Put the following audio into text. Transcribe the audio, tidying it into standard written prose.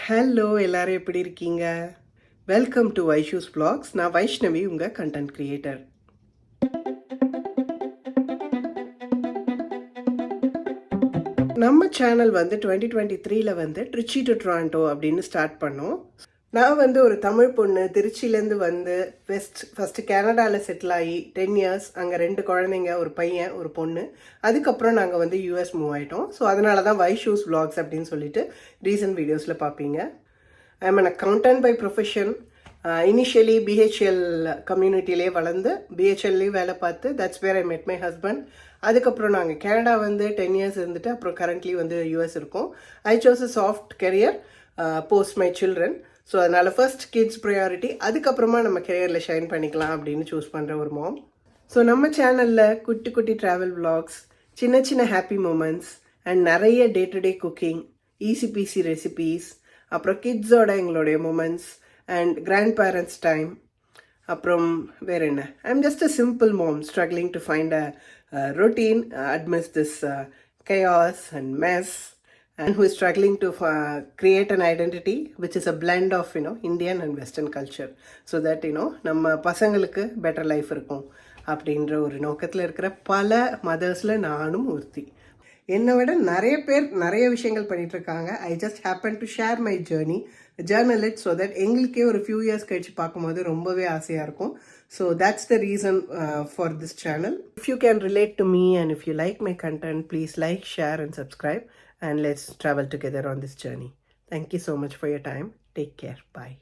Hello எல்லாரும் எப்படி இருக்கீங்க? Welcome to Vaishu's vlogs. நான் வைஷ்ணவி, உங்கள் கண்டென்ட் கிரியேட்டர். நம்ம சேனல் வந்து 2023ல் வந்து ட்ரிச்சி டு டொராண்டோ அப்படின்னு ஸ்டார்ட் பண்ணோம். நான் வந்து ஒரு தமிழ் பொண்ணு, திருச்சியிலேருந்து வந்து ஃபஸ்ட்டு கனடாவில் செட்டில் ஆகி 10 இயர்ஸ், அங்கே 2 குழந்தைங்க, ஒரு பையன் ஒரு பொண்ணு. அதுக்கப்புறம் நாங்கள் வந்து யூஎஸ் மூவ் ஆகிட்டோம். ஸோ அதனால தான் வைஷூஸ் vlogs அப்படின்னு சொல்லிட்டு ரீசன்ட் வீடியோஸில் பார்ப்பீங்க. I am an accountant by profession. Initially PHL கம்யூனிட்டிலே வளர்ந்து பிஹெச்எல்லையும் வேலை பார்த்து that's where I met my husband. அதுக்கப்புறம் நாங்கள் கனடா வந்து 10 இயர்ஸ் இருந்துட்டு அப்புறம் கரண்ட்லி வந்து யூஎஸ் இருக்கோம். I chose a soft career post my children. So அதனால் ஃபர்ஸ்ட் கிட்ஸ் ப்ரையாரிட்டி, அதுக்கப்புறமா நம்ம கெரியரில் ஷைன் பண்ணிக்கலாம் அப்படின்னு சூஸ் பண்ணுற ஒரு மாம். ஸோ நம்ம சேனலில் குட்டி குட்டி ட்ராவல் vlogs, சின்ன சின்ன ஹாப்பி மூமெண்ட்ஸ் அண்ட் நிறைய day to day cooking, easy peasy recipes, அப்புறம் கிட்ஸோட எங்களுடைய moments and grandparents time. அப்புறம் வேறு என்ன, I'm just a simple mom struggling to find a routine amidst this chaos and mess, and who is struggling to create an identity which is a blend of Indian and Western culture, so that நம்ம பசங்களுக்கு better life இருக்கும் அப்படின்ற ஒரு நோக்கத்தில் இருக்கிற பல மதர்ஸில் நானும் ஒருத்தி. என்னை விட நிறைய பேர் நிறைய விஷயங்கள் பண்ணிகிட்ருக்காங்க. I just happen to share my journey, Journal it, so that எங்களுக்கே ஒரு ஃபியூ இயர்ஸ் கழிச்சு பார்க்கும்போது ரொம்பவே ஆசையாக இருக்கும். So that's the reason for this channel. If you can relate to me and if you like my content, please like, share and subscribe, and let's travel together on this journey. Thank you so much for your time. Take care. Bye.